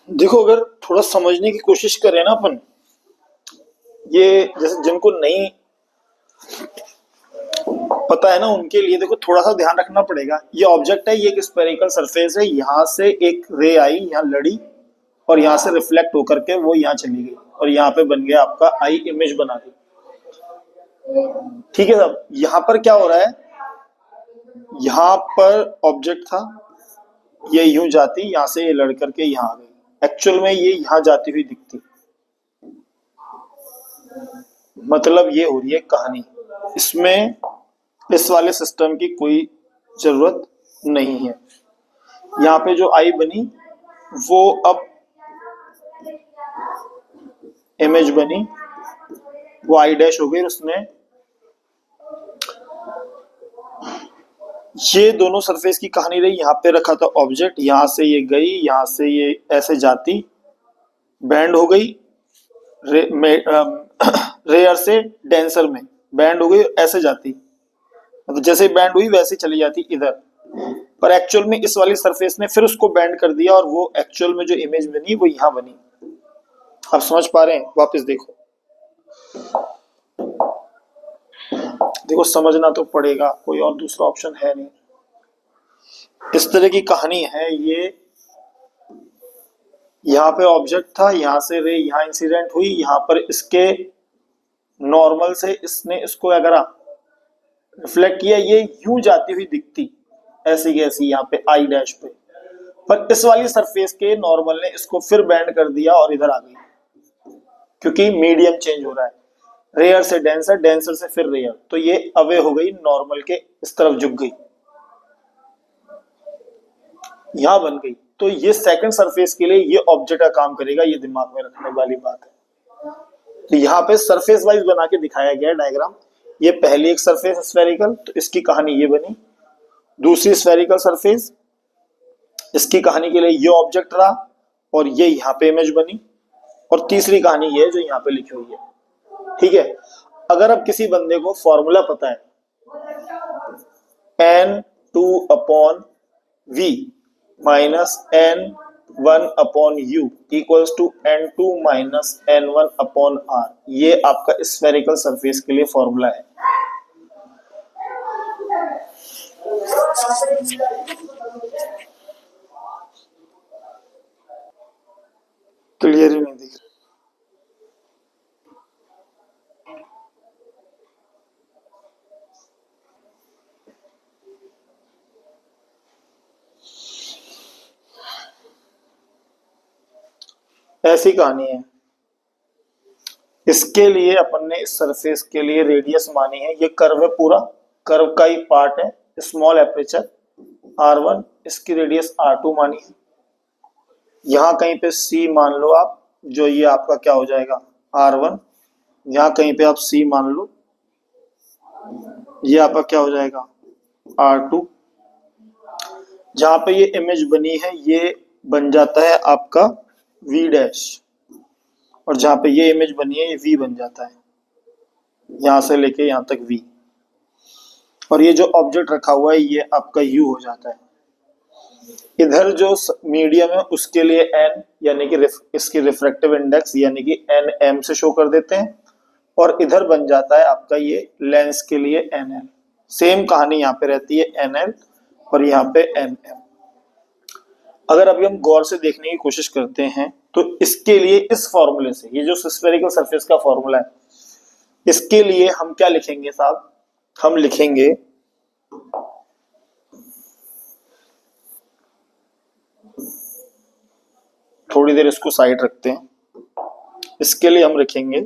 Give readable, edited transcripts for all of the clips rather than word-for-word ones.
देखो, अगर थोड़ा समझने की कोशिश करें ना अपन, ये जैसे जिनको नहीं पता है ना उनके लिए देखो थोड़ा सा ध्यान रखना पड़ेगा। ये ऑब्जेक्ट है, ये एक स्फेरिकल सरफेस है, यहाँ से एक रे आई, यहाँ लड़ी और यहाँ से रिफ्लेक्ट होकर के वो यहाँ चली गई और यहाँ पे बन गया आपका आई इमेज बना दी। ठीक है साहब, यहाँ पर क्या हो रहा है, यहाँ पर ऑब्जेक्ट था, ये यूं जाती, यहाँ से ये लड़ करके यहाँ आ गई, एक्चुअल में ये यहाँ जाती हुई दिखती। मतलब ये हो रही है कहानी, इसमें इस वाले सिस्टम की कोई जरूरत नहीं है। यहाँ पे जो आई बनी वो अब इमेज बनी, वो आई डैश हो गई, उसने ये दोनों सरफेस की कहानी रही। यहाँ पे रखा था ऑब्जेक्ट, यहाँ से ये गई, यहाँ से ये ऐसे जाती, बैंड हो गई, रेयर से डेंसर में बैंड हो गई, ऐसे जाती, तो जैसे बैंड हुई वैसे चली जाती इधर। पर एक्चुअल में इस वाली सरफेस ने फिर उसको बैंड कर दिया और वो एक्चुअल में जो इमेज बनी वो यहाँ बनी। आप समझ पा रहे हैं? वापस देखो, देखो समझना तो पड़ेगा, कोई और दूसरा ऑप्शन है नहीं। इस तरह की कहानी है ये। यहाँ पे ऑब्जेक्ट था, यहाँ से रे यहाँ इंसिडेंट हुई, यहाँ पर इसके नॉर्मल से इसने इसको अगर रिफ्लेक्ट किया, ये यूं जाती हुई दिखती ऐसी की ऐसी यहाँ पे आई डैश पे, पर इस वाली सरफेस के नॉर्मल ने इसको फिर बैंड कर दिया और इधर आ गई, क्योंकि मीडियम चेंज हो रहा है, रेयर से डेंसर, डेंसर से फिर रेयर, तो ये अवे हो गई, नॉर्मल के इस तरफ झुक गई, यहां बन गई। तो ये सेकंड सरफेस के लिए ये ऑब्जेक्ट का काम करेगा, ये दिमाग में रखने वाली बात है। तो यहाँ पे सरफेस वाइज बना के दिखाया गया डायग्राम। ये पहली एक सरफेस स्फेरिकल, तो इसकी कहानी ये बनी। दूसरी स्फेरिकल सरफेस, इसकी कहानी के लिए ये ऑब्जेक्ट रहा और ये यहाँ पे इमेज बनी। और तीसरी कहानी ये है जो यहाँ पे लिखी हुई है। ठीक है, अगर अब किसी बंदे को फॉर्मूला पता है n2/v minus n1/u equals to n2 minus n1/r, ये आपका स्फेरिकल सरफेस के लिए फॉर्मूला है। क्लियर ही नहीं दिख रहा? ऐसी कहानी है। इसके लिए अपन ने इस सरफेस के लिए रेडियस मानी है, ये कर्व है, पूरा कर्व का ही पार्ट है, स्मॉल एपरेचर r1, इसकी रेडियस r2 मानी है। यहां कहीं पे c मान लो आप, जो ये आपका क्या हो जाएगा r1, यहां कहीं पे आप c मान लो, ये आपका क्या हो जाएगा r2। जहां पे ये इमेज बनी है ये बन जाता है आपका v डैश, और जहां पे ये इमेज बनी है ये v बन जाता है, यहां से लेके यहां तक v, और ये जो ऑब्जेक्ट रखा हुआ है ये आपका u हो जाता है। इधर जो मीडियम है उसके लिए n यानी कि इसकी रिफ्रैक्टिव इंडेक्स यानी कि nm से शो कर देते हैं, और इधर बन जाता है आपका ये लेंस के लिए nl। सेम कहानी यहाँ पे रहती है, nl और यहाँ पे nm। अगर अभी हम गौर से देखने की कोशिश करते हैं तो इसके लिए इस फॉर्मूले से, ये जो स्फेरिकल सरफेस का फॉर्मूला है, इसके लिए हम क्या लिखेंगे साहब, हम लिखेंगे थोड़ी देर इसको साइड रखते हैं, इसके लिए हम लिखेंगे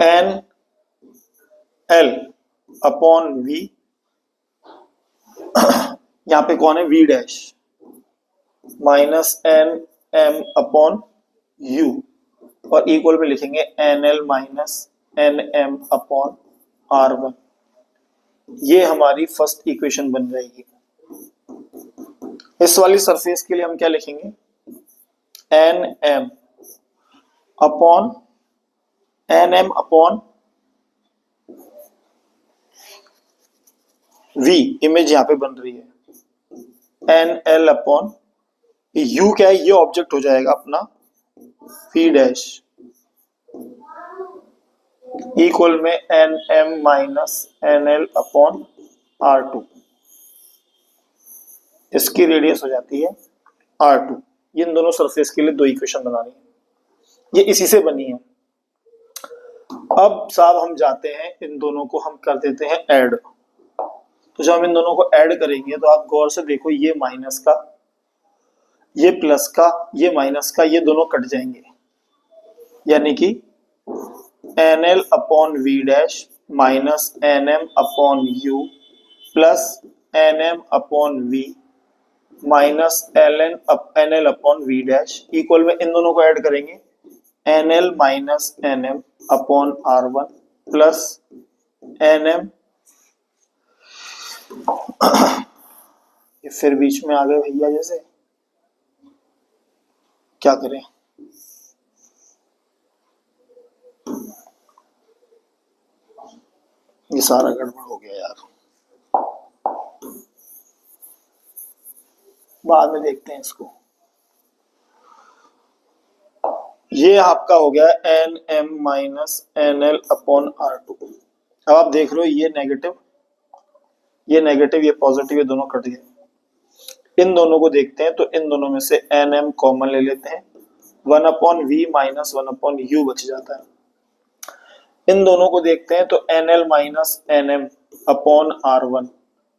एन एल अपॉन वी, यहां पे कौन है v dash, minus N M upon u, और इक्वल में लिखेंगे n L minus N M upon r1। ये हमारी फर्स्ट इक्वेशन बन जाएगी। इस वाली सरफेस के लिए हम क्या लिखेंगे, n M upon v, image यहां पे बन रही है, एन एल अपॉन यू क्या है, ये ऑब्जेक्ट हो जाएगा अपना वी डैश इक्वल में n m minus n l upon are two. इसकी रेडियस हो जाती है आर टू। इन दोनों सरफेस के लिए दो इक्वेशन बनानी है, ये इसी से बनी है। अब साहब हम जाते हैं, इन दोनों को हम कर देते हैं ऐड। तो जब हम इन दोनों को ऐड करेंगे तो आप गौर से देखो, ये माइनस का, ये प्लस का, ये माइनस का, ये दोनों कट जाएंगे, यानी कि n l upon v dash minus N M upon u plus n M upon we minus n l upon v dash equal में इन दोनों को ऐड करेंगे n L minus N M upon are one plus n m. ये फिर बीच में आ गए भैया, जैसे क्या करें। ये सारा गड़बड़ हो गया यार, बाद में देखते हैं इसको। ये आपका हो गया n m minus n l upon are two. अब आप देख रहे हो, ये नेगेटिव, ये नेगेटिव, ये पॉजिटिव, ये दोनों कट गए। इन दोनों को देखते हैं तो इन दोनों में से एन एम कॉमन ले लेते हैं, one upon we minus one upon U बच जाता है। इन दोनों को देखते हैं तो N L minus N M upon are one,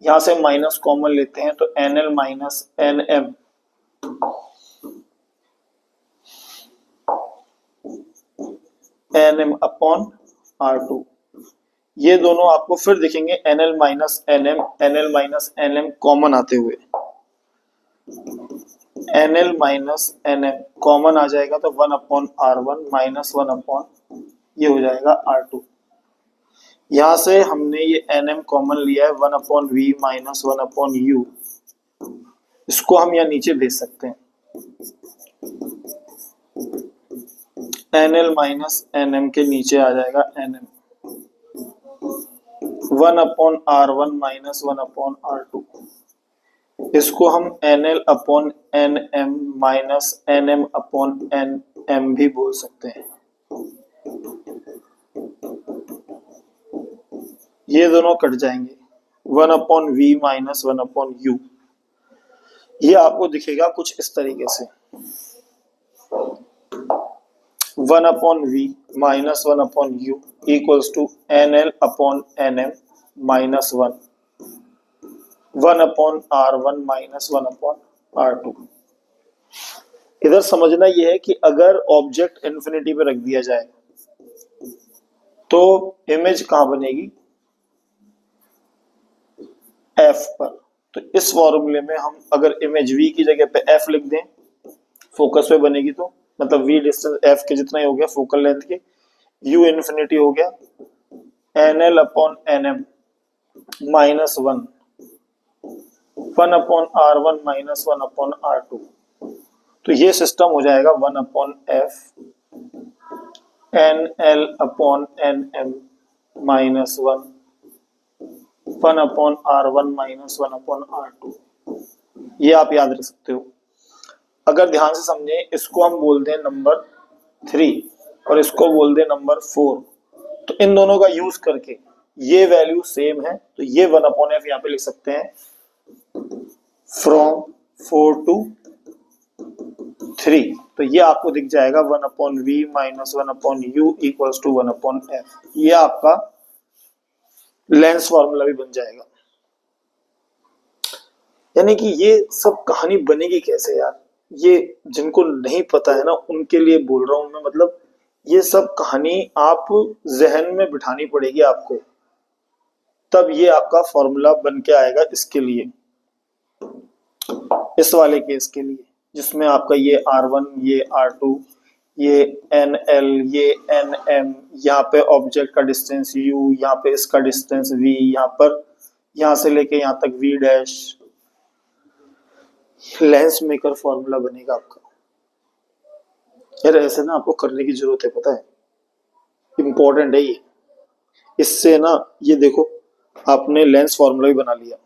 यहां से माइनस कॉमन लेते हैं तो N L minus N M N M upon are two. ये दोनों आपको फिर दिखेंगे N L minus N M common आते हुए, N L minus N M common आ जाएगा तो one upon are one minus one upon ये हो जाएगा आर टू। यहां से हमने ये एन एम कॉमन लिया है, one upon we minus one upon u, इसको हम यहाँ नीचे भेज सकते हैं। N L minus N m के नीचे आ जाएगा n m, one upon are one minus one upon are two. इसको हम n l upon n m minus N M upon n m भी बोल सकते हैं। ये दोनों कट जाएंगे, one upon we minus one upon u. ये आपको दिखेगा कुछ इस तरीके से, one upon we minus one upon u equals to n l upon n m minus one, one upon are one minus one upon are two. इधर समझना यह है कि अगर ऑब्जेक्ट इन्फिनिटी पे रख दिया जाए तो इमेज कहां बनेगी, एफ पर। तो इस फॉर्मूले में हम अगर इमेज वी की जगह पे एफ लिख दें, फोकस पे बनेगी, तो मतलब वी डिस्टेंस एफ के जितना ही हो गया फोकल लेंथ के, यू इन्फिनिटी हो गया n l upon n m minus one, one upon are one minus one upon are two. तो ये सिस्टम हो जाएगा one upon f n l upon n m minus one, one upon are one minus one upon are two. ये आप याद रख सकते हो। अगर ध्यान से समझें, इसको हम बोल दें नंबर 3 और इसको बोल दें नंबर 4, तो इन दोनों का यूज करके ये वैल्यू सेम है, तो ये वन अपॉन एफ यहाँ पे लिख सकते हैं फ्रॉम 4 to 3। तो ये आपको दिख जाएगा one upon we minus one upon u equals to one upon f. ये आपका लेंस फॉर्मूला भी बन जाएगा। यानी कि ये सब कहानी बनेगी कैसे यार, ये जिनको नहीं पता है ना उनके लिए बोल रहा हूं मैं। मतलब ये सब कहानी आप जहन में बिठानी पड़ेगी आपको, तब ये आपका फॉर्मूला बन के आएगा इसके लिए, इस वाले केस के लिए, जिसमें आपका ये R1, ये R2, ये NL, ये NM, यहाँ पे ऑब्जेक्ट का डिस्टेंस U, यहाँ पे इसका डिस्टेंस V, यहाँ पर यहाँ से लेके यहाँ तक V dash. Lens maker formula बनेगा आपका यार। ऐसे ना आपको करने की जरूरत है, पता है, इंपॉर्टेंट है ये। इससे ना ये देखो आपने लेंस फॉर्मूला भी बना लिया।